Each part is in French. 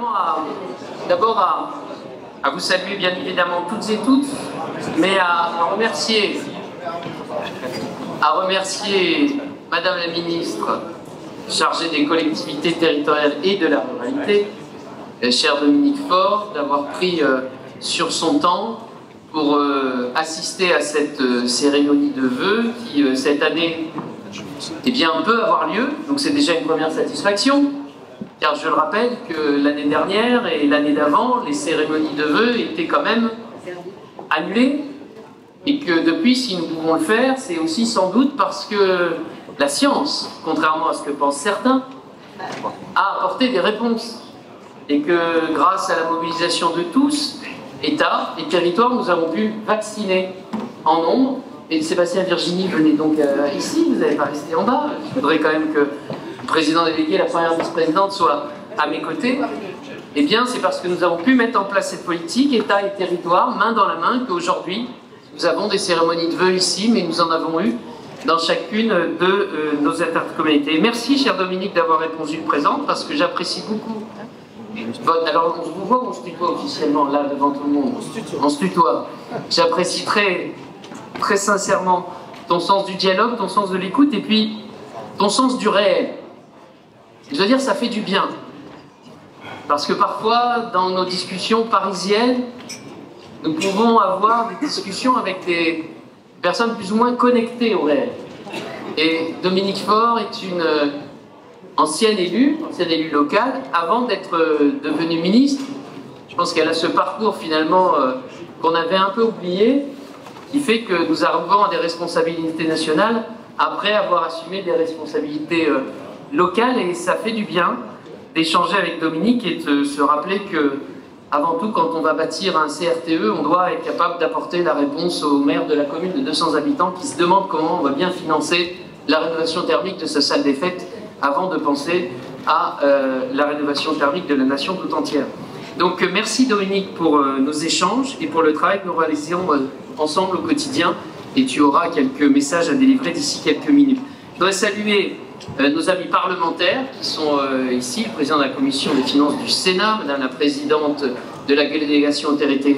vraiment d'abord à vous saluer bien évidemment toutes et tous, mais à remercier Madame la Ministre chargée des collectivités territoriales et de la ruralité, chère Dominique Faure, d'avoir pris sur son temps pour assister à cette cérémonie de vœux qui, cette année, eh bien, peut avoir lieu. Donc c'est déjà une première satisfaction, car je le rappelle que l'année dernière et l'année d'avant, les cérémonies de vœux étaient quand même annulées, et que depuis, si nous pouvons le faire, c'est aussi sans doute parce que la science, contrairement à ce que pensent certains, a apporté des réponses. Et que grâce à la mobilisation de tous, États et territoires, nous avons pu vacciner en nombre. Et Sébastien Virginie, venez donc ici, vous n'allez pas rester en bas. Je voudrais quand même que le président délégué, la première vice-présidente soit à mes côtés. Eh bien, c'est parce que nous avons pu mettre en place cette politique, État et territoire, main dans la main, qu'aujourd'hui, nous avons des cérémonies de vœux ici, mais nous en avons eu dans chacune de nos intercommunalités. Merci, chère Dominique, d'avoir répondu présente, parce que j'apprécie beaucoup. Alors, on vous voit, on se tutoie officiellement, là, devant tout le monde. On se tutoie. J'apprécie très sincèrement ton sens du dialogue, ton sens de l'écoute, et puis ton sens du réel. Je veux dire, ça fait du bien. Parce que parfois, dans nos discussions parisiennes, nous pouvons avoir des discussions avec des personnes plus ou moins connectées au réel. Et Dominique Faure est une ancienne élue locale, avant d'être devenue ministre. Je pense qu'elle a ce parcours finalement qu'on avait un peu oublié, qui fait que nous arrivons à des responsabilités nationales après avoir assumé des responsabilités locales, et ça fait du bien d'échanger avec Dominique et de se rappeler que, avant tout, quand on va bâtir un CRTE, on doit être capable d'apporter la réponse au maire de la commune de 200 habitants qui se demande comment on va bien financer la rénovation thermique de sa salle des fêtes avant de penser à la rénovation thermique de la nation tout entière. Donc merci Dominique pour nos échanges et pour le travail que nous réalisons ensemble au quotidien, et tu auras quelques messages à délivrer d'ici quelques minutes. Je voudrais saluer nos amis parlementaires qui sont ici, le président de la commission des finances du Sénat, madame la présidente de la délégation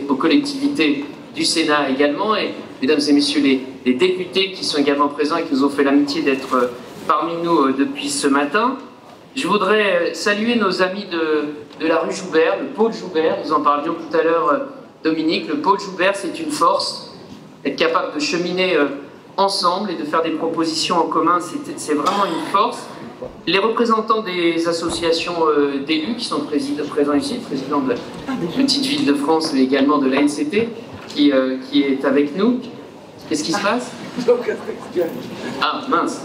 aux collectivités du Sénat également, et mesdames et messieurs les députés qui sont également présents et qui nous ont fait l'amitié d'être parmi nous depuis ce matin. Je voudrais saluer nos amis de la rue Joubert, le pôle Joubert, nous en parlions tout à l'heure Dominique. Le pôle Joubert, c'est une force, être capable de cheminer ensemble et de faire des propositions en commun, c'est vraiment une force. Les représentants des associations d'élus qui sont présents ici, le président de la Petite Ville de France, mais également de l'ANCT qui est avec nous. Qu'est-ce qui se passe? Ah, mince.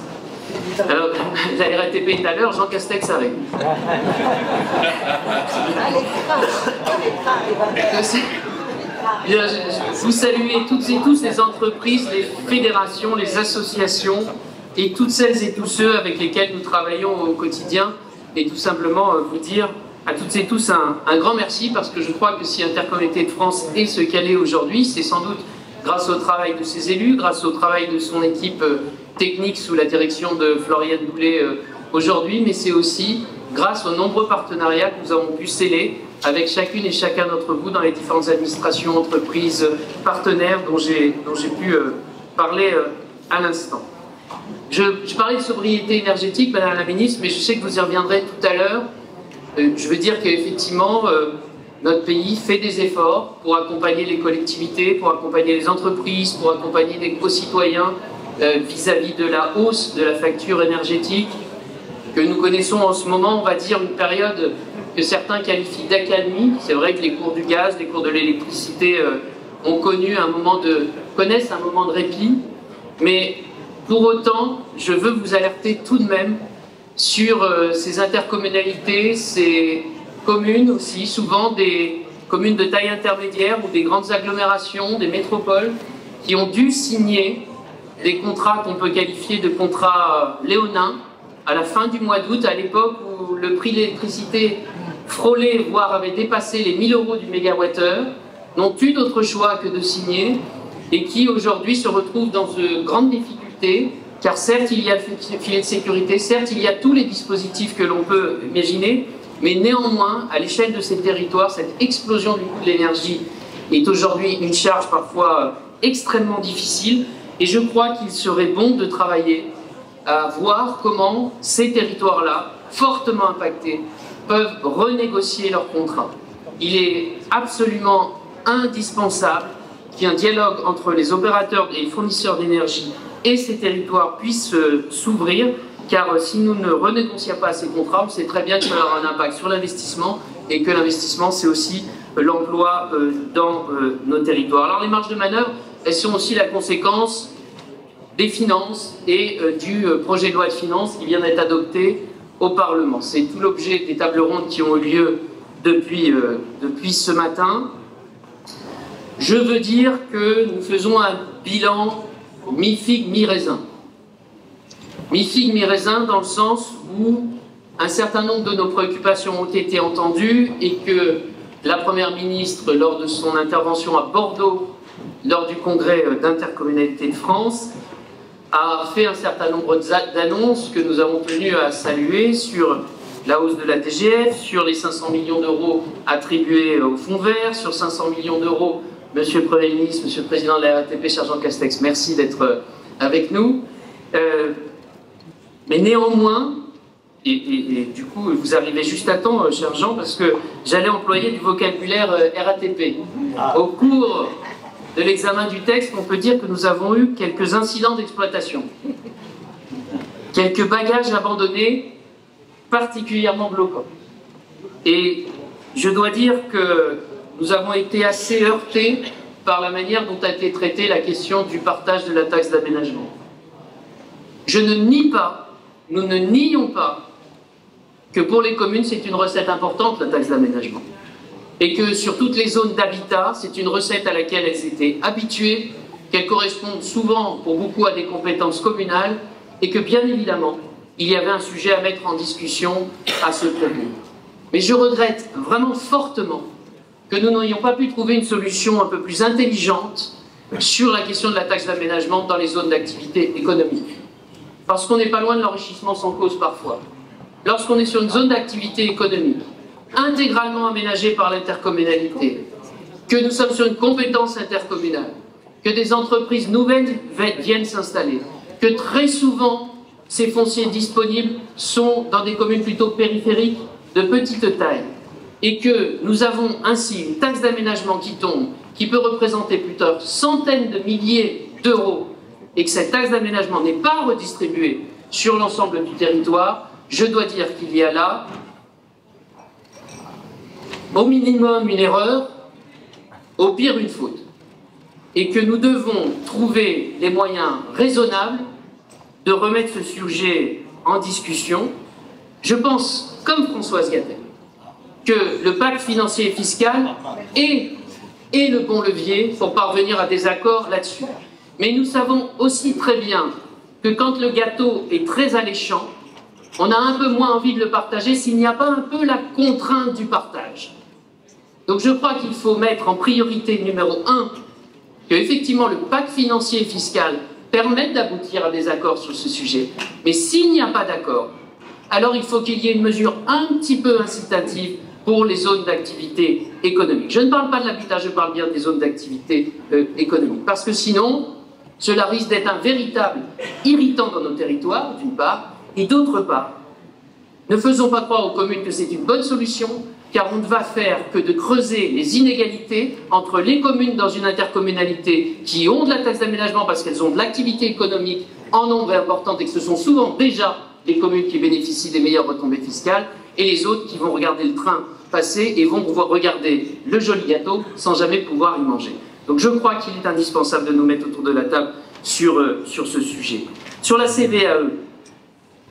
Alors, la RATP tout à l'heure, Jean Castex arrive. Vous saluez toutes et tous les entreprises, les fédérations, les associations et toutes celles et tous ceux avec lesquels nous travaillons au quotidien, et tout simplement vous dire à toutes et tous un grand merci, parce que je crois que si Intercommunalité de France est ce qu'elle est aujourd'hui, c'est sans doute grâce au travail de ses élus, grâce au travail de son équipe technique sous la direction de Floriane Boulet aujourd'hui, mais c'est aussi grâce aux nombreux partenariats que nous avons pu sceller avec chacune et chacun d'entre vous dans les différentes administrations, entreprises, partenaires dont j'ai pu parler à l'instant. Je parlais de sobriété énergétique, Madame la Ministre, mais je sais que vous y reviendrez tout à l'heure. Je veux dire qu'effectivement, notre pays fait des efforts pour accompagner les collectivités, pour accompagner les entreprises, pour accompagner les concitoyens vis-à-vis de la hausse de la facture énergétique que nous connaissons en ce moment, on va dire une période que certains qualifient d'accalmie. C'est vrai que les cours du gaz, les cours de l'électricité connaissent un moment de répit, mais pour autant, je veux vous alerter tout de même sur ces intercommunalités, ces communes aussi, souvent des communes de taille intermédiaire ou des grandes agglomérations, des métropoles, qui ont dû signer des contrats qu'on peut qualifier de contrats léonins à la fin du mois d'août, à l'époque où le prix de l'électricité frôlait, voire avait dépassé les 1000 € du mégawattheure, n'ont eu d'autre choix que de signer, et qui aujourd'hui se retrouvent dans de grandes difficultés, car certes il y a le filet de sécurité, certes il y a tous les dispositifs que l'on peut imaginer, Mais néanmoins, à l'échelle de ces territoires, cette explosion du coût de l'énergie est aujourd'hui une charge parfois extrêmement difficile. Et je crois qu'il serait bon de travailler à voir comment ces territoires-là, fortement impactés, peuvent renégocier leurs contrats. Il est absolument indispensable qu'il y ait un dialogue entre les opérateurs et les fournisseurs d'énergie et ces territoires puisse s'ouvrir, car si nous ne renégocions pas ces contrats, on sait très bien que ça aura un impact sur l'investissement, et que l'investissement, c'est aussi l'emploi dans nos territoires. Alors les marges de manœuvre, elles sont aussi la conséquence des finances et du projet de loi de finances qui vient d'être adopté au Parlement. C'est tout l'objet des tables rondes qui ont eu lieu depuis ce matin. Je veux dire que nous faisons un bilan mi-figue, mi-raisin. Mi-figue, mi-raisin dans le sens où un certain nombre de nos préoccupations ont été entendues et que la Première ministre, lors de son intervention à Bordeaux, lors du congrès d'intercommunalité de France, a fait un certain nombre d'annonces que nous avons tenu à saluer sur la hausse de la DGF, sur les 500 millions d'euros attribués au Fonds vert, sur 500 millions d'euros. Monsieur le Premier ministre, Monsieur le Président de la RATP, cher Jean Castex, merci d'être avec nous. Mais néanmoins, et du coup, vous arrivez juste à temps, cher Jean, parce que j'allais employer du vocabulaire RATP. Au cours de l'examen du texte, on peut dire que nous avons eu quelques incidents d'exploitation, quelques bagages abandonnés particulièrement bloquants. Et je dois dire que nous avons été assez heurtés par la manière dont a été traitée la question du partage de la taxe d'aménagement. Je ne nie pas, nous ne nions pas, que pour les communes, c'est une recette importante, la taxe d'aménagement. Et que sur toutes les zones d'habitat, c'est une recette à laquelle elles étaient habituées, qu'elles correspondent souvent pour beaucoup à des compétences communales, et que bien évidemment, il y avait un sujet à mettre en discussion à ce propos. Mais je regrette vraiment fortement que nous n'ayons pas pu trouver une solution un peu plus intelligente sur la question de la taxe d'aménagement dans les zones d'activité économique. Parce qu'on n'est pas loin de l'enrichissement sans cause parfois. Lorsqu'on est sur une zone d'activité économique, intégralement aménagée par l'intercommunalité, que nous sommes sur une compétence intercommunale, que des entreprises nouvelles viennent s'installer, que très souvent ces fonciers disponibles sont dans des communes plutôt périphériques, de petite taille, et que nous avons ainsi une taxe d'aménagement qui tombe, qui peut représenter plusieurs centaines de milliers d'euros, et que cette taxe d'aménagement n'est pas redistribuée sur l'ensemble du territoire, je dois dire qu'il y a là, au minimum, une erreur, au pire, une faute. Et que nous devons trouver les moyens raisonnables de remettre ce sujet en discussion. Je pense, comme Françoise Gatel, que le pacte financier et fiscal est le bon levier pour parvenir à des accords là-dessus. Mais nous savons aussi très bien que quand le gâteau est très alléchant, on a un peu moins envie de le partager s'il n'y a pas un peu la contrainte du partage. Donc je crois qu'il faut mettre en priorité numéro 1 que effectivement le pacte financier et fiscal permette d'aboutir à des accords sur ce sujet. Mais s'il n'y a pas d'accord, alors il faut qu'il y ait une mesure un petit peu incitative pour les zones d'activité économique. Je ne parle pas de l'habitat, je parle bien des zones d'activité économique. Parce que sinon, cela risque d'être un véritable irritant dans nos territoires, d'une part, et d'autre part, ne faisons pas croire aux communes que c'est une bonne solution, car on ne va faire que de creuser les inégalités entre les communes dans une intercommunalité qui ont de la taxe d'aménagement parce qu'elles ont de l'activité économique en nombre important et que ce sont souvent déjà les communes qui bénéficient des meilleures retombées fiscales, et les autres qui vont regarder le train passer et vont pouvoir regarder le joli gâteau sans jamais pouvoir y manger. Donc je crois qu'il est indispensable de nous mettre autour de la table sur ce sujet. Sur la CVAE,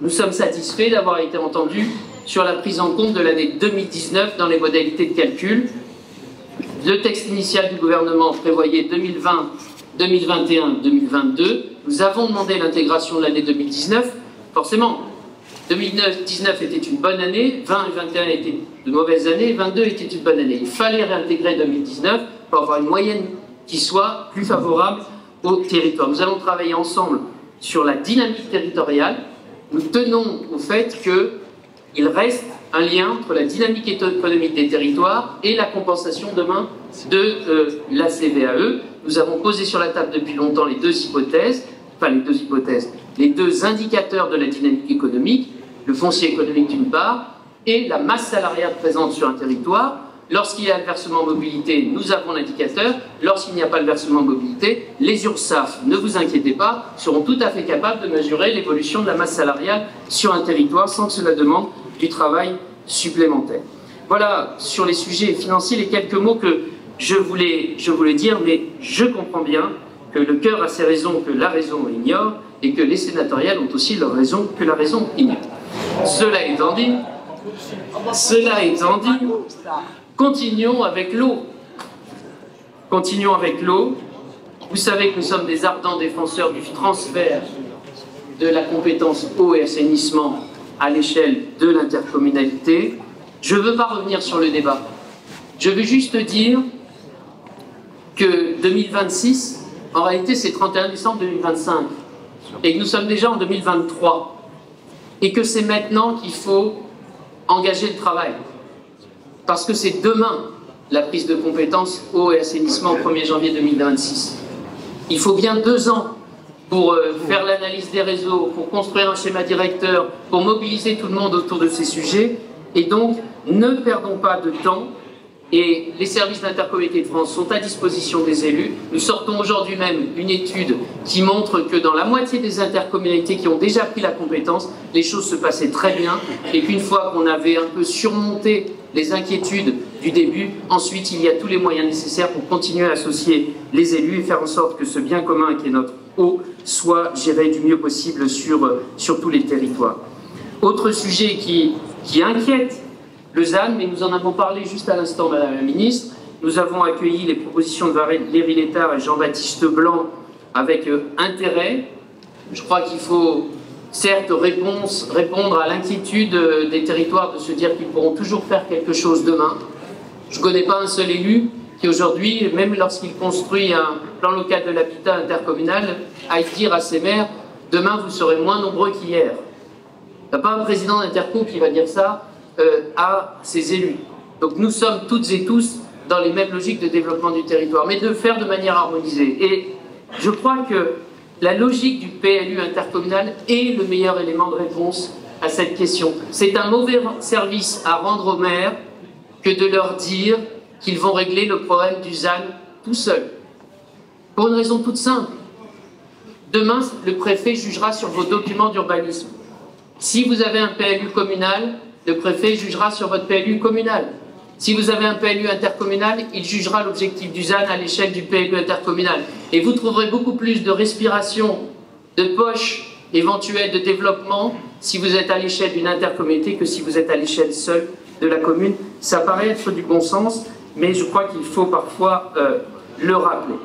nous sommes satisfaits d'avoir été entendus sur la prise en compte de l'année 2019 dans les modalités de calcul. Le texte initial du gouvernement prévoyait 2020, 2021, 2022. Nous avons demandé l'intégration de l'année 2019. Forcément, 2019 était une bonne année, 20 et 21 étaient de mauvaises années, 22 était une bonne année. Il fallait réintégrer 2019 pour avoir une moyenne qui soit plus favorable au territoire. Nous allons travailler ensemble sur la dynamique territoriale. Nous tenons au fait qu'il reste un lien entre la dynamique économique des territoires et la compensation demain de la CVAE. Nous avons posé sur la table depuis longtemps les deux hypothèses, les deux indicateurs de la dynamique économique, le foncier économique d'une part, et la masse salariale présente sur un territoire. Lorsqu'il y a le versement mobilité, nous avons l'indicateur. Lorsqu'il n'y a pas le versement mobilité, les URSSAF, ne vous inquiétez pas, seront tout à fait capables de mesurer l'évolution de la masse salariale sur un territoire sans que cela demande du travail supplémentaire. Voilà, sur les sujets financiers, les quelques mots que je voulais dire, mais je comprends bien que le cœur a ses raisons que la raison ignore, et que les sénatoriales ont aussi leurs raisons que la raison ignore. Cela étant dit, continuons avec l'eau. Continuons avec l'eau. Vous savez que nous sommes des ardents défenseurs du transfert de la compétence eau et assainissement à l'échelle de l'intercommunalité. Je ne veux pas revenir sur le débat. Je veux juste dire que 2026, en réalité, c'est 31 décembre 2025. Et que nous sommes déjà en 2023. Et que c'est maintenant qu'il faut engager le travail. Parce que c'est demain la prise de compétence eau et assainissement au 1er janvier 2026. Il faut bien 2 ans pour faire l'analyse des réseaux, pour construire un schéma directeur, pour mobiliser tout le monde autour de ces sujets. Et donc, ne perdons pas de temps. Et les services d'Intercommunalité de France sont à disposition des élus. Nous sortons aujourd'hui même une étude qui montre que dans la moitié des intercommunalités qui ont déjà pris la compétence, les choses se passaient très bien et qu'une fois qu'on avait un peu surmonté les inquiétudes du début, ensuite il y a tous les moyens nécessaires pour continuer à associer les élus et faire en sorte que ce bien commun qui est notre eau soit géré du mieux possible sur tous les territoires. Autre sujet qui inquiète le ZAN, mais nous en avons parlé juste à l'instant, Madame la Ministre. Nous avons accueilli les propositions de Valérie Létard et Jean-Baptiste Blanc avec intérêt. Je crois qu'il faut certes répondre à l'inquiétude des territoires de se dire qu'ils pourront toujours faire quelque chose demain. Je ne connais pas un seul élu qui aujourd'hui, même lorsqu'il construit un plan local de l'habitat intercommunal, aille dire à ses maires « demain vous serez moins nombreux qu'hier ». Il n'y a pas un président d'interco qui va dire ça à ses élus. Donc nous sommes toutes et tous dans les mêmes logiques de développement du territoire, mais de le faire de manière harmonisée. Et je crois que la logique du PLU intercommunal est le meilleur élément de réponse à cette question. C'est un mauvais service à rendre aux maires que de leur dire qu'ils vont régler le problème du ZAN tout seuls. Pour une raison toute simple. Demain, le préfet jugera sur vos documents d'urbanisme. Si vous avez un PLU communal, le préfet jugera sur votre PLU communal. Si vous avez un PLU intercommunal, il jugera l'objectif du ZAN à l'échelle du PLU intercommunal. Et vous trouverez beaucoup plus de respiration, de poche éventuelle de développement si vous êtes à l'échelle d'une intercommunalité que si vous êtes à l'échelle seule de la commune. Ça paraît être du bon sens, mais je crois qu'il faut parfois le rappeler.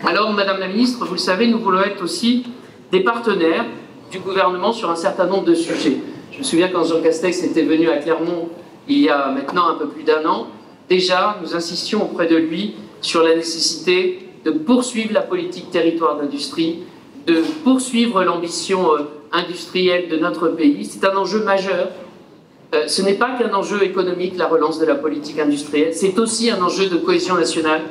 Alors, Madame la Ministre, vous le savez, nous voulons être aussi des partenaires du gouvernement sur un certain nombre de sujets. Je me souviens quand Jean Castex était venu à Clermont il y a maintenant un peu plus d'1 an, déjà nous insistions auprès de lui sur la nécessité de poursuivre la politique territoire d'industrie, de poursuivre l'ambition industrielle de notre pays. C'est un enjeu majeur. Ce n'est pas qu'un enjeu économique, la relance de la politique industrielle, c'est aussi un enjeu de cohésion nationale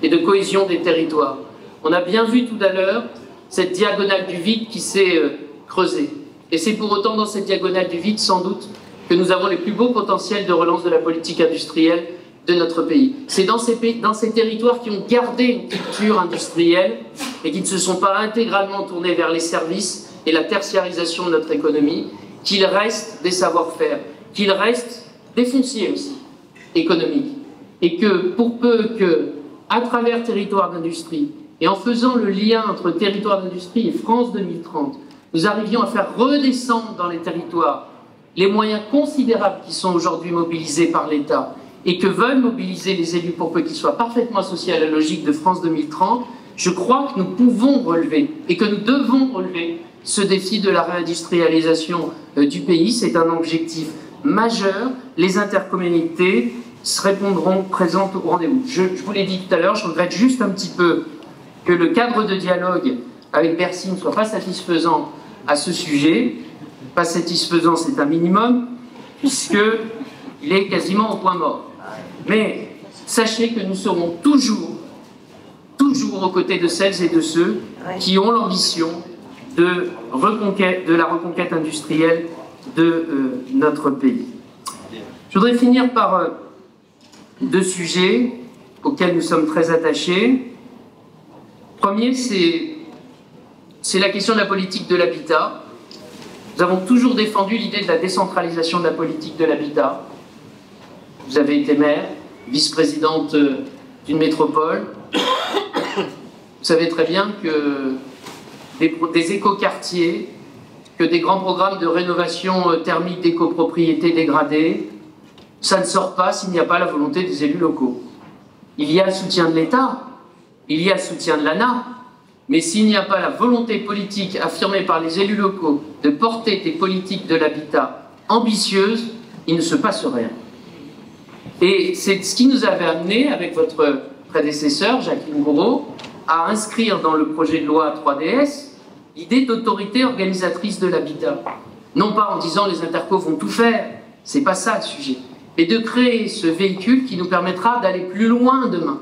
et de cohésion des territoires. On a bien vu tout à l'heure cette diagonale du vide qui s'est creusée. Et c'est pour autant dans cette diagonale du vide, sans doute, que nous avons les plus beaux potentiels de relance de la politique industrielle de notre pays. C'est dans ces territoires qui ont gardé une culture industrielle et qui ne se sont pas intégralement tournés vers les services et la tertiarisation de notre économie, qu'il reste des savoir-faire, qu'il reste des fonciers aussi économiques. Et que pour peu que, à travers territoire d'industrie, et en faisant le lien entre territoire d'industrie et France 2030, nous arrivions à faire redescendre dans les territoires les moyens considérables qui sont aujourd'hui mobilisés par l'État et que veulent mobiliser les élus pour peu qu'ils soient parfaitement associés à la logique de France 2030, je crois que nous pouvons relever et que nous devons relever ce défi de la réindustrialisation du pays. C'est un objectif majeur. Les intercommunalités se répondront présentes au rendez-vous. Je vous l'ai dit tout à l'heure, je regrette juste un petit peu que le cadre de dialogue avec Bercy ne soit pas satisfaisant à ce sujet. Pas satisfaisant, c'est un minimum. puisqu'il est quasiment au point mort. Mais sachez que nous serons toujours aux côtés de celles et de ceux qui ont l'ambition de la reconquête industrielle de notre pays. Je voudrais finir par deux sujets auxquels nous sommes très attachés. Premier, c'est la question de la politique de l'habitat. Nous avons toujours défendu l'idée de la décentralisation de la politique de l'habitat. Vous avez été maire, vice-présidente d'une métropole. Vous savez très bien que des écoquartiers, que des grands programmes de rénovation thermique des copropriétés dégradées, ça ne sort pas s'il n'y a pas la volonté des élus locaux. Il y a le soutien de l'État, il y a le soutien de l'ANA, mais s'il n'y a pas la volonté politique affirmée par les élus locaux de porter des politiques de l'habitat ambitieuses, il ne se passe rien. Et c'est ce qui nous avait amené, avec votre prédécesseur, Jacqueline Gouraud, à inscrire dans le projet de loi 3DS l'idée d'autorité organisatrice de l'habitat. Non pas en disant les intercos vont tout faire, c'est pas ça le sujet, mais de créer ce véhicule qui nous permettra d'aller plus loin demain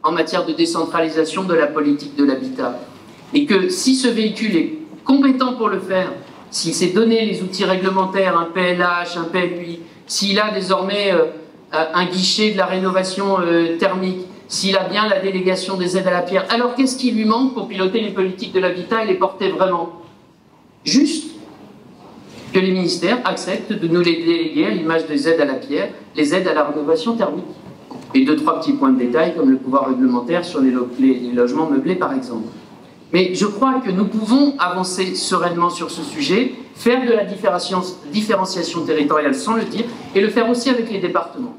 en matière de décentralisation de la politique de l'habitat. Et que si ce véhicule est compétent pour le faire, s'il s'est donné les outils réglementaires, un PLH, un PLUI, s'il a désormais un guichet de la rénovation thermique, s'il a bien la délégation des aides à la pierre, alors qu'est-ce qui lui manque pour piloter les politiques de l'habitat et les porter vraiment? Juste que les ministères acceptent de nous les déléguer à l'image des aides à la pierre, les aides à la rénovation thermique. Et deux, trois petits points de détail comme le pouvoir réglementaire sur les logements meublés par exemple. Mais je crois que nous pouvons avancer sereinement sur ce sujet, faire de la différenciation territoriale sans le dire, et le faire aussi avec les départements.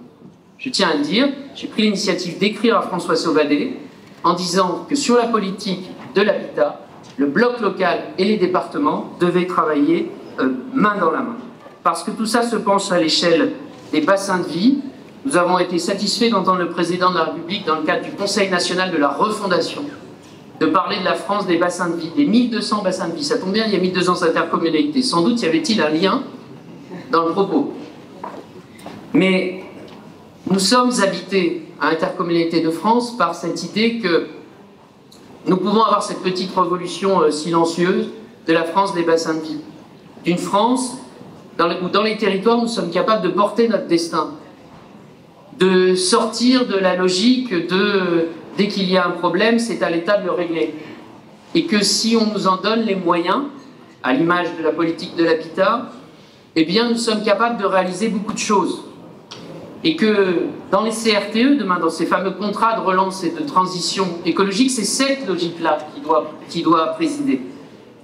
Je tiens à le dire, j'ai pris l'initiative d'écrire à François Sauvadet en disant que sur la politique de l'habitat, le bloc local et les départements devaient travailler main dans la main. Parce que tout ça se pense à l'échelle des bassins de vie. Nous avons été satisfaits d'entendre le président de la République, dans le cadre du Conseil national de la refondation, de parler de la France des bassins de vie, des 1200 bassins de vie. Ça tombe bien, il y a 1200 intercommunalités. Sans doute y avait-il un lien dans le propos. Mais nous sommes habités à Intercommunalité de France par cette idée que nous pouvons avoir cette petite révolution silencieuse de la France des bassins de vie. D'une France où dans les territoires nous sommes capables de porter notre destin, de sortir de la logique de dès qu'il y a un problème, c'est à l'État de le régler. Et que si on nous en donne les moyens, à l'image de la politique de l'habitat, eh bien nous sommes capables de réaliser beaucoup de choses. Et que dans les CRTE, demain, dans ces fameux contrats de relance et de transition écologique, c'est cette logique-là qui doit présider.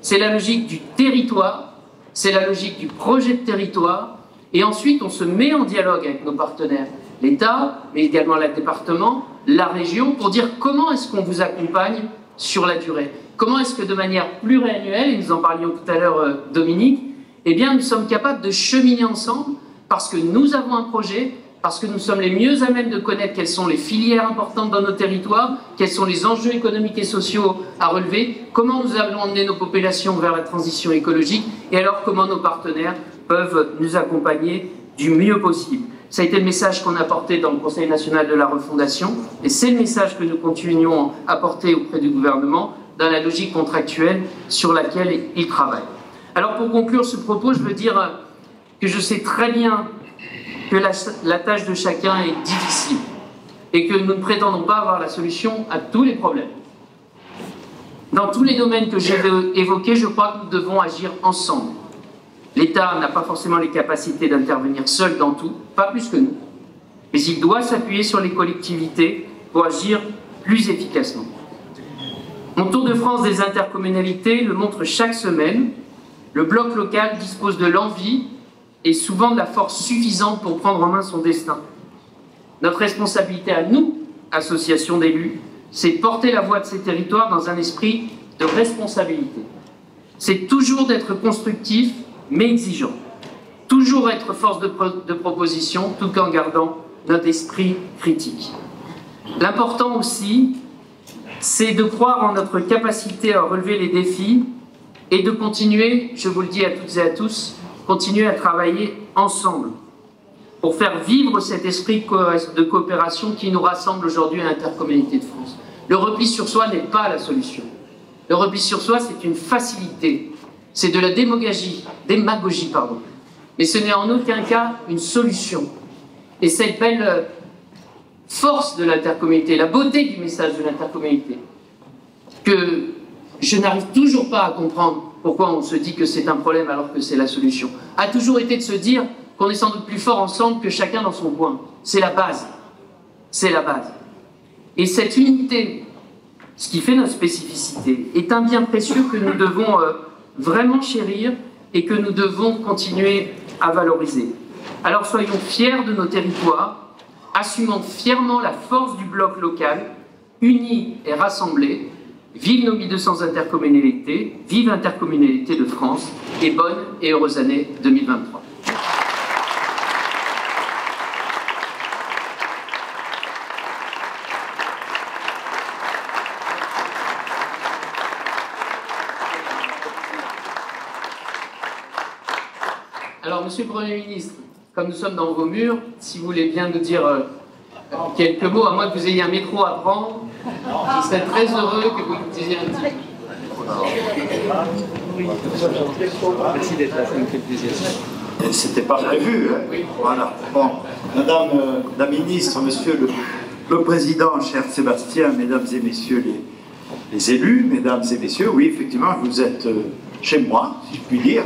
C'est la logique du territoire, c'est la logique du projet de territoire, et ensuite on se met en dialogue avec nos partenaires, l'État, mais également le département, la région, pour dire comment est-ce qu'on vous accompagne sur la durée. Comment est-ce que de manière pluriannuelle, et nous en parlions tout à l'heure Dominique, eh bien nous sommes capables de cheminer ensemble, parce que nous avons un projet, parce que nous sommes les mieux à même de connaître quelles sont les filières importantes dans nos territoires, quels sont les enjeux économiques et sociaux à relever, comment nous allons emmener nos populations vers la transition écologique, et alors comment nos partenaires peuvent nous accompagner du mieux possible. Ça a été le message qu'on a porté dans le Conseil national de la refondation, et c'est le message que nous continuons à porter auprès du gouvernement dans la logique contractuelle sur laquelle il travaille. Alors pour conclure ce propos, je veux dire que je sais très bien que la tâche de chacun est difficile et que nous ne prétendons pas avoir la solution à tous les problèmes. Dans tous les domaines que j'ai évoqués, je crois que nous devons agir ensemble. L'État n'a pas forcément les capacités d'intervenir seul dans tout, pas plus que nous, mais il doit s'appuyer sur les collectivités pour agir plus efficacement. Mon tour de France des intercommunalités le montre chaque semaine. Le bloc local dispose de l'envie et souvent de la force suffisante pour prendre en main son destin. Notre responsabilité à nous, association d'élus, c'est de porter la voix de ces territoires dans un esprit de responsabilité. C'est toujours d'être constructif, mais exigeant. Toujours être force de proposition, tout en gardant notre esprit critique. L'important aussi, c'est de croire en notre capacité à relever les défis et de continuer, je vous le dis à toutes et à tous, continuer à travailler ensemble. pour faire vivre cet esprit de coopération qui nous rassemble aujourd'hui à l'Intercommunalité de France. Le repli sur soi n'est pas la solution. Le repli sur soi, c'est une facilité. C'est de la démagogie, mais ce n'est en aucun cas une solution. Et cette belle force de l'intercommunalité, la beauté du message de l'intercommunalité, que je n'arrive toujours pas à comprendre pourquoi on se dit que c'est un problème alors que c'est la solution, a toujours été de se dire qu'on est sans doute plus fort ensemble que chacun dans son coin. C'est la base. C'est la base. Et cette unité, ce qui fait notre spécificité, est un bien précieux que nous devons vraiment chérir et que nous devons continuer à valoriser. Alors soyons fiers de nos territoires, assumons fièrement la force du bloc local, unis et rassemblés. Vive nos 1200 intercommunalités, vive l'Intercommunalité de France, et bonne et heureuse année 2023. Alors, Monsieur le Premier ministre, comme nous sommes dans vos murs, si vous voulez bien nous dire quelques mots, à moins que vous ayez un micro à prendre, je serais très heureux que vous nous disiez un petit peu. Merci d'être là, ça me fait plaisir. C'était pas prévu, hein. Oui. Voilà. Bon, Madame la Ministre, Monsieur le Président, cher Sébastien, Mesdames et Messieurs les élus, Mesdames et Messieurs, oui, effectivement, vous êtes chez moi, si je puis dire.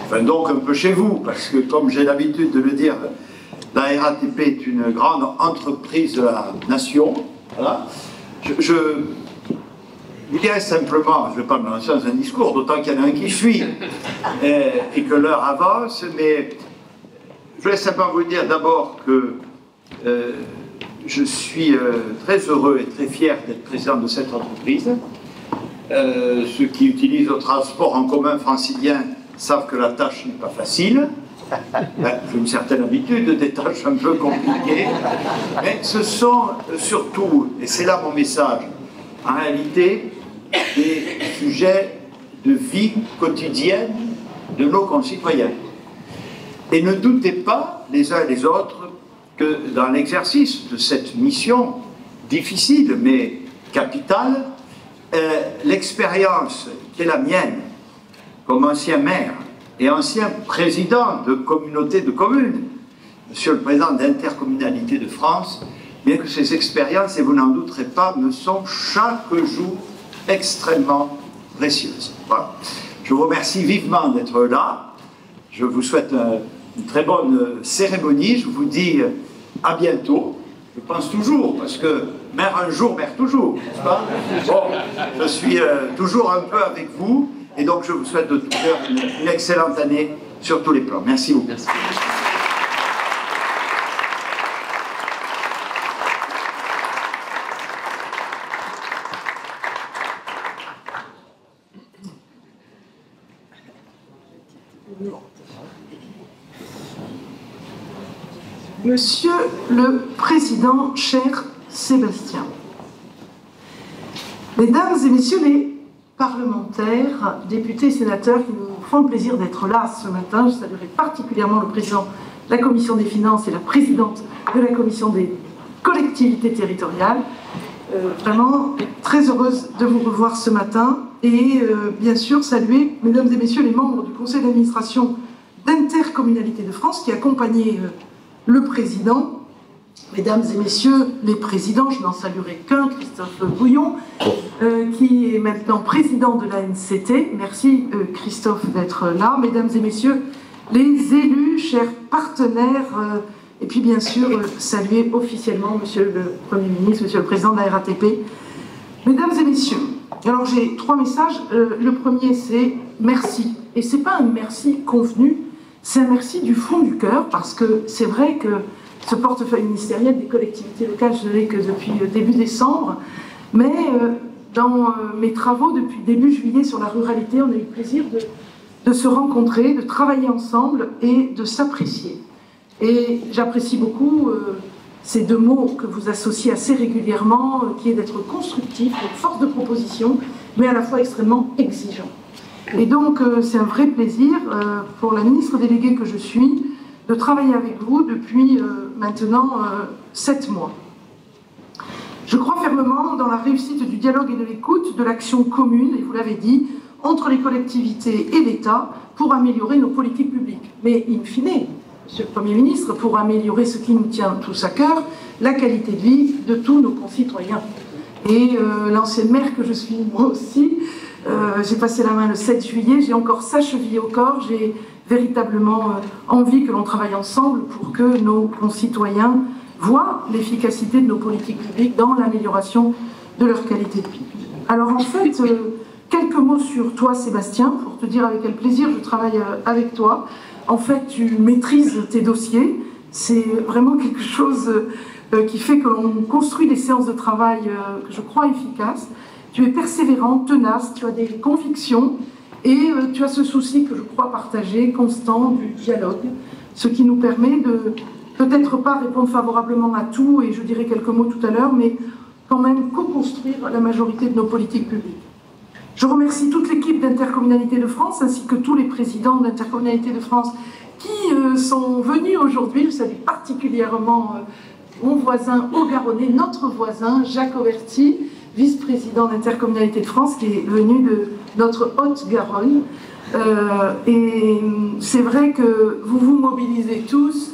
Enfin, donc un peu chez vous, parce que comme j'ai l'habitude de le dire, la RATP est une grande entreprise de la nation. Voilà. Je vous dirais simplement, je ne vais pas me lancer dans un discours, d'autant qu'il y en a un qui suit et que l'heure avance, mais je voulais simplement vous dire d'abord que je suis très heureux et très fier d'être président de cette entreprise. Ceux qui utilisent le transport en commun francilien savent que la tâche n'est pas facile. J'ai une certaine habitude des tâches un peu compliquées, mais ce sont surtout, et c'est là mon message, en réalité, des sujets de vie quotidienne de nos concitoyens. Et ne doutez pas, les uns et les autres, que dans l'exercice de cette mission difficile mais capitale, l'expérience qui est la mienne, comme ancien maire et ancien président de communauté de communes, Monsieur le Président d'Intercommunalité de France, bien que ces expériences, et vous n'en douterez pas, me sont chaque jour extrêmement précieuses. Voilà. Je vous remercie vivement d'être là. Je vous souhaite une très bonne cérémonie. Je vous dis à bientôt. Je pense toujours, parce que maire un jour, maire toujours, n'est-ce pas? Bon, je suis toujours un peu avec vous. Et donc, je vous souhaite de tout cœur une excellente année sur tous les plans. Merci beaucoup. Merci. Monsieur le Président, cher Sébastien, Mesdames et Messieurs les parlementaires, députés et sénateurs qui nous font le plaisir d'être là ce matin. Je saluerai particulièrement le président de la Commission des Finances et la présidente de la Commission des collectivités territoriales. Vraiment très heureuse de vous revoir ce matin et bien sûr saluer, Mesdames et Messieurs, les membres du Conseil d'administration d'Intercommunalité de France qui accompagnaient le président. Mesdames et Messieurs les présidents, je n'en saluerai qu'un, Christophe Bouillon, qui est maintenant président de l'ANCT. Merci Christophe d'être là. Mesdames et Messieurs les élus, chers partenaires, et puis bien sûr saluer officiellement Monsieur le Premier ministre, Monsieur le Président de la RATP. Mesdames et Messieurs, alors j'ai trois messages. Le premier c'est merci. Et c'est pas un merci convenu, c'est un merci du fond du cœur, parce que c'est vrai que ce portefeuille ministériel des collectivités locales, je ne l'ai que depuis début décembre, mais dans mes travaux depuis début juillet sur la ruralité, on a eu le plaisir de se rencontrer, de travailler ensemble et de s'apprécier. Et j'apprécie beaucoup ces deux mots que vous associez assez régulièrement, qui est d'être constructif, d'être force de proposition, mais à la fois extrêmement exigeant. Et donc c'est un vrai plaisir pour la ministre déléguée que je suis de travailler avec vous depuis maintenant 7 mois. Je crois fermement dans la réussite du dialogue et de l'écoute, de l'action commune, et vous l'avez dit, entre les collectivités et l'État pour améliorer nos politiques publiques. Mais in fine, Monsieur le Premier ministre, pour améliorer ce qui nous tient tous à cœur, la qualité de vie de tous nos concitoyens. Et l'ancienne maire que je suis moi aussi, j'ai passé la main le 7 juillet, j'ai encore sa cheville au corps, j'ai véritablement envie que l'on travaille ensemble pour que nos concitoyens voient l'efficacité de nos politiques publiques dans l'amélioration de leur qualité de vie. Alors en fait, quelques mots sur toi Sébastien, pour te dire avec quel plaisir je travaille avec toi. En fait, tu maîtrises tes dossiers, c'est vraiment quelque chose qui fait que l'on construit des séances de travail que je crois efficaces. Tu es persévérant, tenace, tu as des convictions et tu as ce souci que je crois partagé, constant, du dialogue, ce qui nous permet de peut-être pas répondre favorablement à tout, et je dirai quelques mots tout à l'heure, mais quand même co-construire la majorité de nos politiques publiques. Je remercie toute l'équipe d'Intercommunalité de France, ainsi que tous les présidents d'Intercommunalité de France qui sont venus aujourd'hui. Je salue particulièrement mon voisin haut-garonnais, notre voisin Jacques Auberti, vice-président d'Intercommunalité de France, qui est venu de notre Haute-Garonne. Et c'est vrai que vous vous mobilisez tous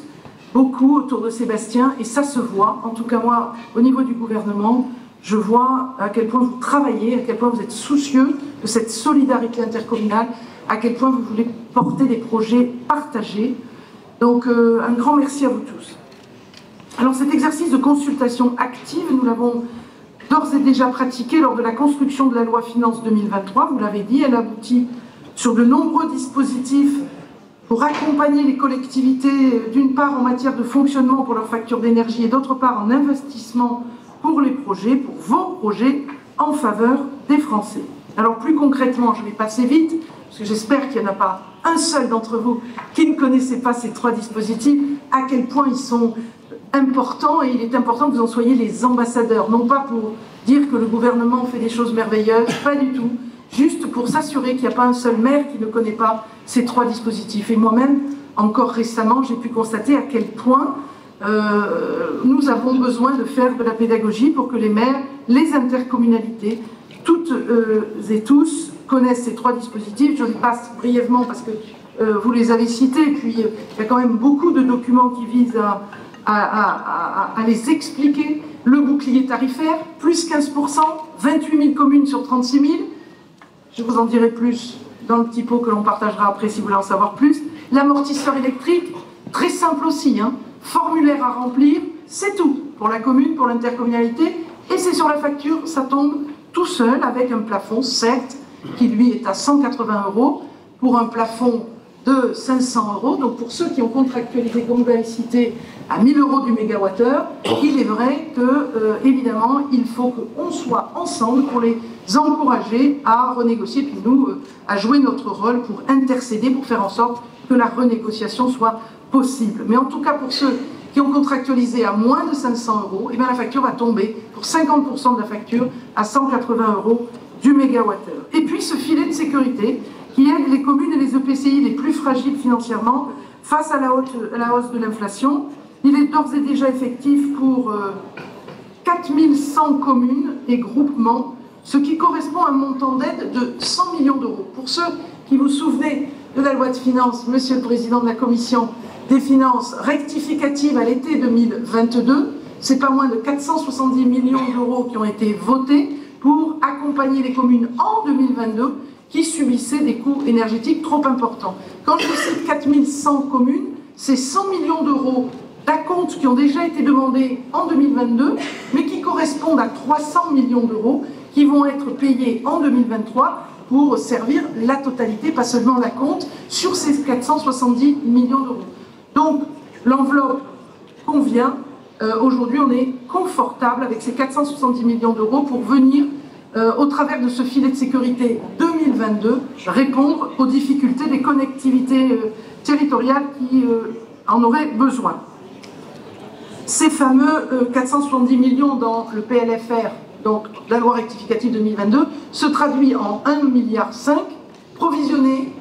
beaucoup autour de Sébastien, et ça se voit. En tout cas, moi, au niveau du gouvernement, je vois à quel point vous travaillez, à quel point vous êtes soucieux de cette solidarité intercommunale, à quel point vous voulez porter des projets partagés. Donc, un grand merci à vous tous. Alors, cet exercice de consultation active, nous l'avons d'ores et déjà pratiqué lors de la construction de la loi Finances 2023. Vous l'avez dit, elle aboutit sur de nombreux dispositifs pour accompagner les collectivités, d'une part en matière de fonctionnement pour leurs factures d'énergie et d'autre part en investissement pour les projets, pour vos projets en faveur des Français. Alors plus concrètement, je vais passer vite, parce que j'espère qu'il n'y en a pas un seul d'entre vous qui ne connaissait pas ces 3 dispositifs, à quel point ils sont importants, et il est important que vous en soyez les ambassadeurs, non pas pour dire que le gouvernement fait des choses merveilleuses, pas du tout, juste pour s'assurer qu'il n'y a pas un seul maire qui ne connaît pas ces 3 dispositifs. Et moi-même, encore récemment, j'ai pu constater à quel point nous avons besoin de faire de la pédagogie pour que les maires, les intercommunalités, toutes et tous connaissent ces 3 dispositifs. Je les passe brièvement parce que vous les avez cités, puis il y a quand même beaucoup de documents qui visent à les expliquer. Le bouclier tarifaire, plus 15%, 28 000 communes sur 36 000. Je vous en dirai plus dans le petit pot que l'on partagera après si vous voulez en savoir plus. L'amortisseur électrique, très simple aussi, hein. Formulaire à remplir, c'est tout pour la commune, pour l'intercommunalité, et c'est sur la facture, ça tombe tout seul avec un plafond, certes, qui lui est à 180 € pour un plafond de 500 €. Donc pour ceux qui ont contractualisé, comme vous l'avez cité, à 1 000 € du mégawattheure, il est vrai que, évidemment, il faut qu'on soit ensemble pour les encourager à renégocier, puis nous, à jouer notre rôle pour intercéder, pour faire en sorte que la renégociation soit possible. Mais en tout cas, pour ceux qui ont contractualisé à moins de 500 €, eh bien, la facture va tomber pour 50% de la facture à 180 € du mégawattheure. Et puis ce filet de sécurité qui aide les communes et les EPCI les plus fragiles financièrement face à la hausse de l'inflation. Il est d'ores et déjà effectif pour 4100 communes et groupements, ce qui correspond à un montant d'aide de 100 millions d'euros. Pour ceux qui vous souvenez de la loi de finances, Monsieur le Président de la Commission des finances rectificative à l'été 2022, c'est pas moins de 470 millions d'euros qui ont été votés pour accompagner les communes en 2022 qui subissaient des coûts énergétiques trop importants. Quand je cite 4100 communes, c'est 100 millions d'euros d'acomptes qui ont déjà été demandés en 2022, mais qui correspondent à 300 millions d'euros qui vont être payés en 2023 pour servir la totalité, pas seulement l'acompte, sur ces 470 millions d'euros. Donc, l'enveloppe convient. Aujourd'hui, on est confortable avec ces 470 millions d'euros pour venir, au travers de ce filet de sécurité 2022, répondre aux difficultés des collectivités territoriales qui en auraient besoin. Ces fameux 470 millions dans le PLFR, donc la loi rectificative 2022, se traduit en 1,5 milliard provisionné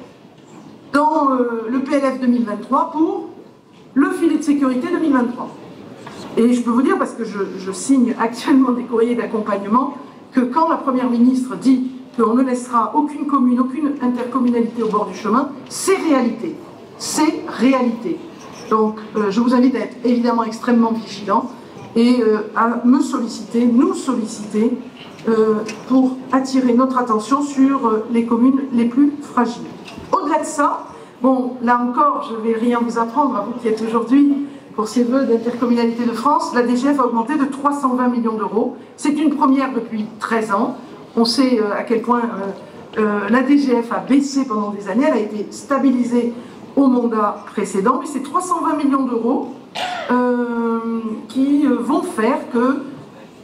dans le PLF 2023 pour le filet de sécurité 2023. Et je peux vous dire, parce que je signe actuellement des courriers d'accompagnement, que quand la Première ministre dit qu'on ne laissera aucune commune, aucune intercommunalité au bord du chemin, c'est réalité. C'est réalité. Donc je vous invite à être évidemment extrêmement vigilants et à me solliciter, nous solliciter, pour attirer notre attention sur les communes les plus fragiles. Au-delà de ça, bon, là encore, je ne vais rien vous apprendre, à vous qui êtes aujourd'hui pour ces vœux d'intercommunalité de France, la DGF a augmenté de 320 millions d'euros. C'est une première depuis 13 ans. On sait à quel point la DGF a baissé pendant des années, elle a été stabilisée au mandat précédent, mais c'est 320 millions d'euros qui vont faire que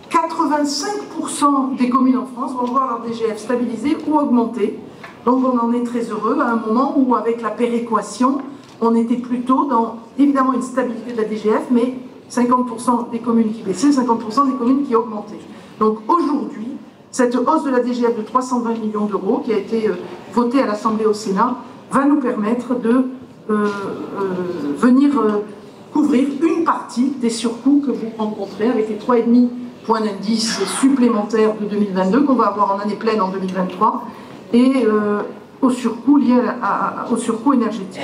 85% des communes en France vont voir leur DGF stabilisée ou augmenter. Donc on en est très heureux à un moment où, avec la péréquation, on était plutôt dans, évidemment, une stabilité de la DGF, mais 50% des communes qui baissaient, 50% des communes qui augmentaient. Donc aujourd'hui, cette hausse de la DGF de 320 millions d'euros, qui a été votée à l'Assemblée au Sénat, va nous permettre de venir couvrir une partie des surcoûts que vous rencontrez avec les 3,5 points d'indice supplémentaires de 2022 qu'on va avoir en année pleine en 2023 et aux surcoûts liés aux surcoûts énergétiques.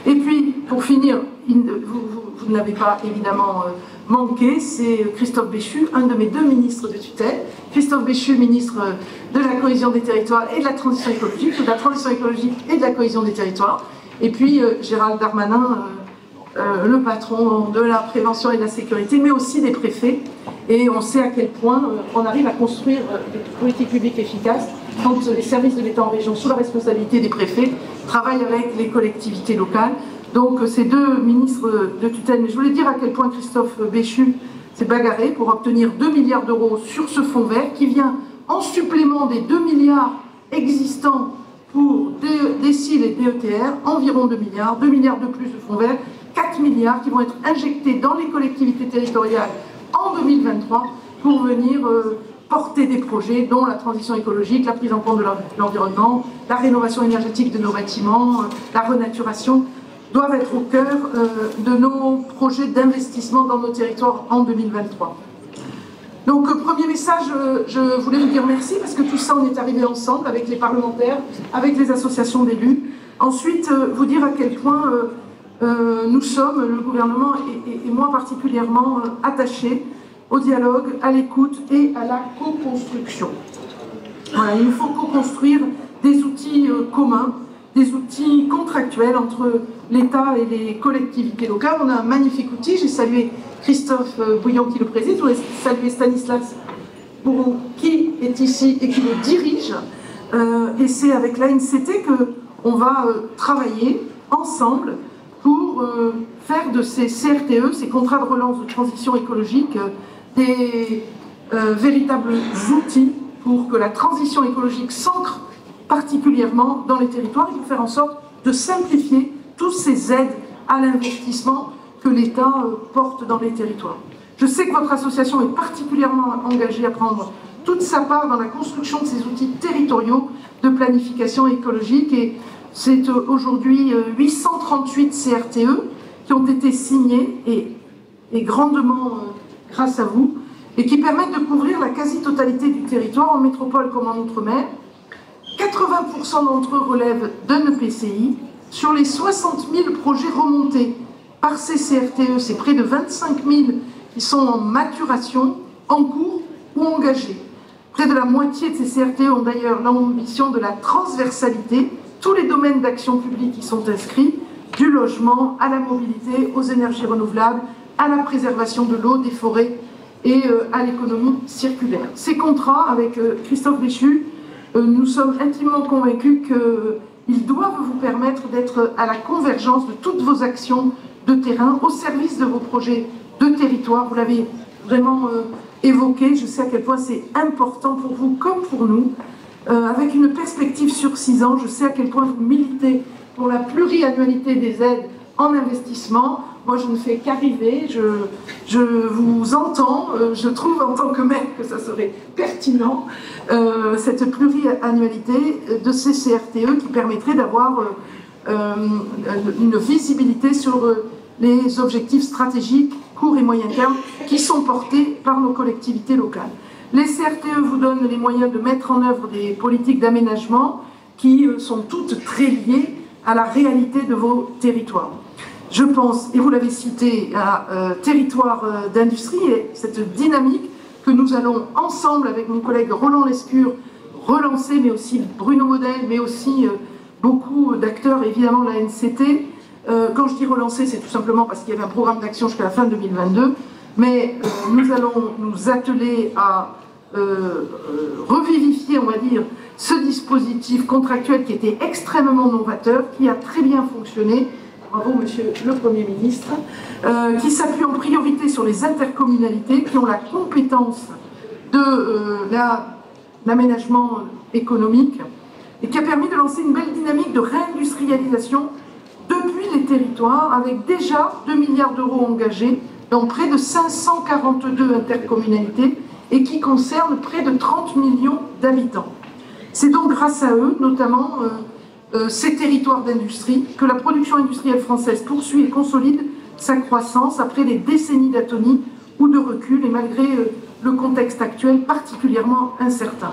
Et puis, pour finir, vous ne l'avez pas évidemment manqué, c'est Christophe Béchu, un de mes deux ministres de tutelle. Christophe Béchu, ministre de la cohésion des territoires et de la transition écologique, et de la cohésion des territoires. Et puis Gérald Darmanin, le patron de la prévention et de la sécurité, mais aussi des préfets. Et on sait à quel point on arrive à construire des politiques publiques efficaces quand les services de l'État en région, sous la responsabilité des préfets, travaillent avec les collectivités locales. Donc ces deux ministres de tutelle, mais je voulais dire à quel point Christophe Béchu s'est bagarré pour obtenir 2 milliards d'euros sur ce fonds vert qui vient en supplément des 2 milliards existants pour DSIL et DETR, environ 2 milliards de plus de fonds verts, 4 milliards qui vont être injectés dans les collectivités territoriales en 2023 pour venir porter des projets dont la transition écologique, la prise en compte de l'environnement, la rénovation énergétique de nos bâtiments, la renaturation, doivent être au cœur de nos projets d'investissement dans nos territoires en 2023. Donc, premier message, je voulais vous dire merci parce que tout ça, on est arrivé ensemble avec les parlementaires, avec les associations d'élus. Ensuite, vous dire à quel point nous sommes, le gouvernement et moi particulièrement, attachés au dialogue, à l'écoute et à la co-construction. Voilà, il nous faut co-construire des outils communs, des outils contractuels entre l'État et les collectivités locales. On a un magnifique outil, j'ai salué Christophe Bouillon qui le préside, je voulais saluer Stanislas Bourron qui est ici et qui le dirige. Et c'est avec l'ANCT qu'on va travailler ensemble pour faire de ces CRTE, ces contrats de relance de transition écologique, des véritables outils pour que la transition écologique s'ancre particulièrement dans les territoires et pour faire en sorte de simplifier toutes ces aides à l'investissement que l'État porte dans les territoires. Je sais que votre association est particulièrement engagée à prendre toute sa part dans la construction de ces outils territoriaux de planification écologique et c'est aujourd'hui 838 CRTE qui ont été signés et grandement grâce à vous et qui permettent de couvrir la quasi-totalité du territoire en métropole comme en outre-mer. 80% d'entre eux relèvent d'un EPCI. Sur les 60 000 projets remontés par ces CRTE, c'est près de 25 000 qui sont en maturation, en cours ou engagés. Près de la moitié de ces CRTE ont d'ailleurs l'ambition de la transversalité, tous les domaines d'action publique qui sont inscrits, du logement à la mobilité, aux énergies renouvelables, à la préservation de l'eau, des forêts et à l'économie circulaire. Ces contrats, avec Christophe Béchu, nous sommes intimement convaincus qu'ils doivent vous permettre d'être à la convergence de toutes vos actions de terrain, au service de vos projets de territoire. Vous l'avez vraiment évoqué, je sais à quel point c'est important pour vous comme pour nous. Avec une perspective sur 6 ans, je sais à quel point vous militez pour la pluriannualité des aides en investissement. Moi, je ne fais qu'arriver, je vous entends, je trouve en tant que maire que ça serait pertinent, cette pluriannualité de ces CRTE qui permettrait d'avoir une visibilité sur les objectifs stratégiques court et moyen terme qui sont portés par nos collectivités locales. Les CRTE vous donnent les moyens de mettre en œuvre des politiques d'aménagement qui sont toutes très liées à la réalité de vos territoires. Je pense, et vous l'avez cité, à territoire d'industrie et cette dynamique que nous allons ensemble avec mon collègue Roland Lescure relancer, mais aussi Bruno Model, mais aussi beaucoup d'acteurs, évidemment la NCT. Quand je dis relancer, c'est tout simplement parce qu'il y avait un programme d'action jusqu'à la fin 2022, mais nous allons nous atteler à revivifier, on va dire, ce dispositif contractuel qui était extrêmement novateur, qui a très bien fonctionné, bravo Monsieur le Premier ministre, qui s'appuie en priorité sur les intercommunalités qui ont la compétence de l'aménagement économique et qui a permis de lancer une belle dynamique de réindustrialisation depuis les territoires, avec déjà 2 milliards d'euros engagés dans près de 542 intercommunalités et qui concerne près de 30 millions d'habitants. C'est donc grâce à eux, notamment ces territoires d'industrie, que la production industrielle française poursuit et consolide sa croissance après des décennies d'atonie ou de recul et malgré le contexte actuel particulièrement incertain.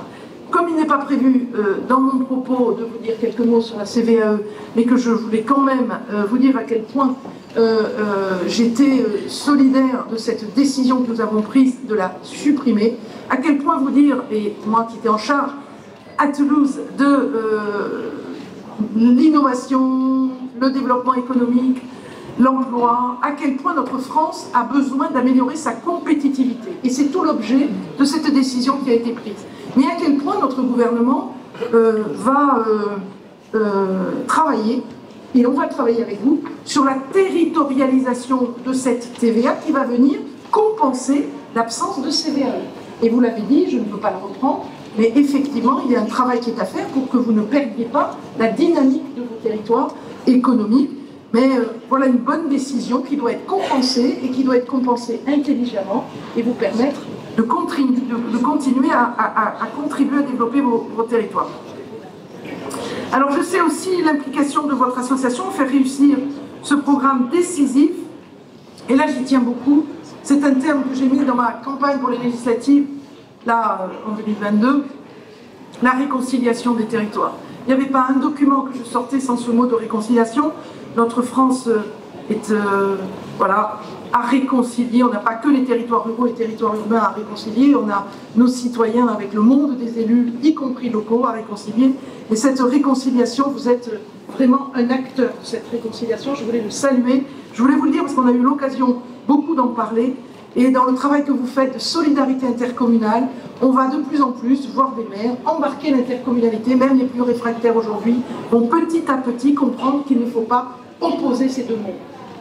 Comme il n'est pas prévu dans mon propos de vous dire quelques mots sur la CVAE, mais que je voulais quand même vous dire à quel point j'étais solidaire de cette décision que nous avons prise de la supprimer, à quel point vous dire, et moi qui étais en charge à Toulouse de l'innovation, le développement économique, l'emploi, à quel point notre France a besoin d'améliorer sa compétitivité. Et c'est tout l'objet de cette décision qui a été prise. Mais à quel point notre gouvernement va travailler, et on va travailler avec vous, sur la territorialisation de cette TVA qui va venir compenser l'absence de CVAE. Et vous l'avez dit, je ne peux pas le reprendre, mais effectivement, il y a un travail qui est à faire pour que vous ne perdiez pas la dynamique de vos territoires économiques. Mais voilà une bonne décision qui doit être compensée et qui doit être compensée intelligemment et vous permettre de continuer à contribuer à développer vos territoires. Alors je sais aussi l'implication de votre association à faire réussir ce programme décisif, et là j'y tiens beaucoup. C'est un terme que j'ai mis dans ma campagne pour les législatives, là en 2022, la réconciliation des territoires. Il n'y avait pas un document que je sortais sans ce mot de réconciliation. Notre France est voilà, à réconcilier. On n'a pas que les territoires ruraux et les territoires urbains à réconcilier. On a nos citoyens avec le monde des élus, y compris locaux, à réconcilier. Et cette réconciliation, vous êtes vraiment un acteur de cette réconciliation. Je voulais le saluer. Je voulais vous le dire parce qu'on a eu l'occasion beaucoup d'en parler. Et dans le travail que vous faites de solidarité intercommunale, on va de plus en plus voir des maires embarquer l'intercommunalité, même les plus réfractaires aujourd'hui, vont petit à petit comprendre qu'il ne faut pas opposer ces deux mondes.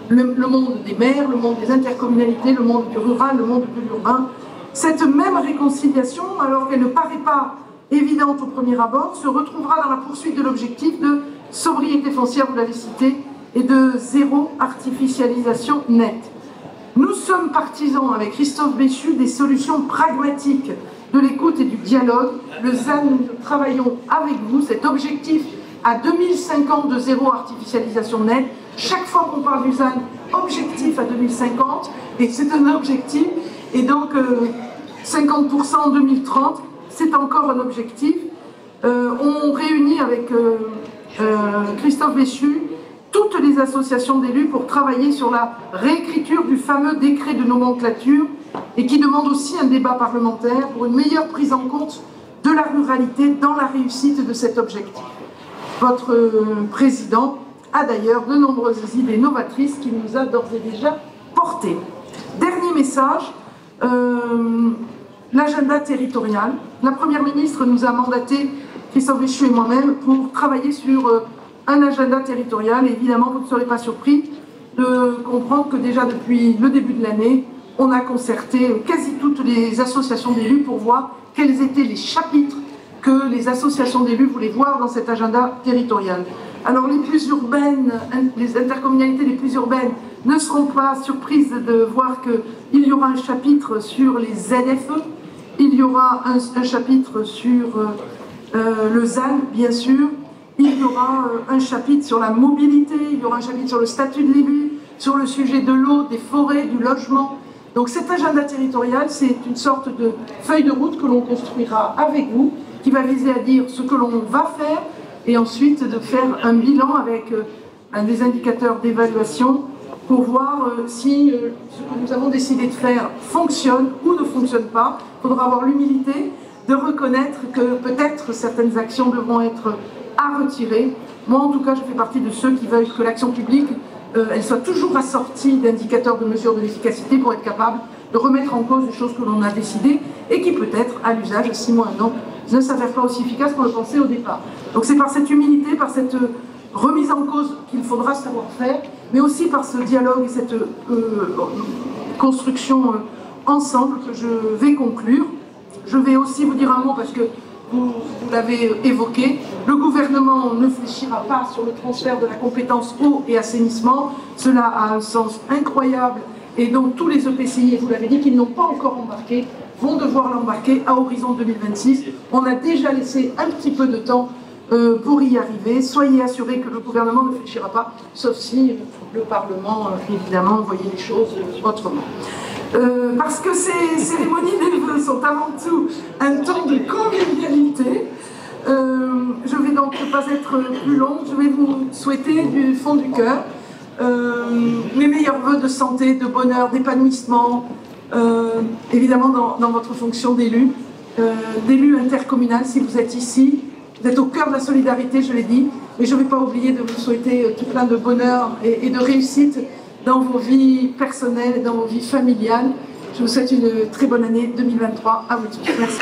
Le monde des maires, le monde des intercommunalités, le monde du rural, le monde de l'urbain. Cette même réconciliation, alors qu'elle ne paraît pas évidente au premier abord, se retrouvera dans la poursuite de l'objectif de sobriété foncière, vous l'avez cité, et de zéro artificialisation nette. Nous sommes partisans, avec Christophe Béchu, des solutions pragmatiques, de l'écoute et du dialogue. Le ZAN, nous travaillons avec vous, cet objectif à 2050 de zéro artificialisation nette. Chaque fois qu'on parle du ZAN, objectif à 2050, et c'est un objectif, et donc 50% en 2030, c'est encore un objectif. On réunit avec Christophe Béchu toutes les associations d'élus pour travailler sur la réécriture du fameux décret de nomenclature et qui demande aussi un débat parlementaire pour une meilleure prise en compte de la ruralité dans la réussite de cet objectif. Votre président a d'ailleurs de nombreuses idées novatrices qu'il nous a d'ores et déjà portées. Dernier message, l'agenda territorial. La Première ministre nous a mandaté, Christophe Béchu et moi-même, pour travailler sur un agenda territorial. Et évidemment, vous ne serez pas surpris de comprendre que déjà depuis le début de l'année, on a concerté quasi toutes les associations d'élus pour voir quels étaient les chapitres que les associations d'élus voulaient voir dans cet agenda territorial. Alors les plus urbaines, les intercommunalités les plus urbaines ne seront pas surprises de voir qu'il y aura un chapitre sur les ZFE, il y aura un chapitre sur le ZAN, bien sûr, il y aura un chapitre sur la mobilité, il y aura un chapitre sur le statut de l'élu, sur le sujet de l'eau, des forêts, du logement. Donc cet agenda territorial, c'est une sorte de feuille de route que l'on construira avec vous, qui va viser à dire ce que l'on va faire et ensuite de faire un bilan avec des indicateurs d'évaluation pour voir si ce que nous avons décidé de faire fonctionne ou ne fonctionne pas. Il faudra avoir l'humilité de reconnaître que peut-être certaines actions devront être à retirer. Moi, en tout cas, je fais partie de ceux qui veulent que l'action publique elle soit toujours assortie d'indicateurs de mesure de l'efficacité pour être capable de remettre en cause des choses que l'on a décidées et qui peut-être, à l'usage, 6 mois, 1 an, ne s'avèrent pas aussi efficaces qu'on le pensait au départ. Donc c'est par cette humilité, par cette remise en cause qu'il faudra savoir faire, mais aussi par ce dialogue et cette construction ensemble que je vais conclure. Je vais aussi vous dire un mot parce que vous l'avez évoqué, le gouvernement ne fléchira pas sur le transfert de la compétence eau et assainissement. Cela a un sens incroyable et donc tous les EPCI, et vous l'avez dit, qu'ils n'ont pas encore embarqué, vont devoir l'embarquer à horizon 2026. On a déjà laissé un petit peu de temps pour y arriver. Soyez assurés que le gouvernement ne fléchira pas, sauf si le Parlement, évidemment, voyait les choses autrement. Parce que ces cérémonies des vœux sont avant tout un temps de convivialité. Je vais donc ne pas être plus longue, je vais vous souhaiter du fond du cœur mes meilleurs vœux de santé, de bonheur, d'épanouissement, évidemment dans votre fonction d'élu intercommunal si vous êtes ici. Vous êtes au cœur de la solidarité, je l'ai dit, mais je ne vais pas oublier de vous souhaiter tout plein de bonheur et de réussite dans vos vies personnelles et dans vos vies familiales. Je vous souhaite une très bonne année 2023 à vous tous. Merci.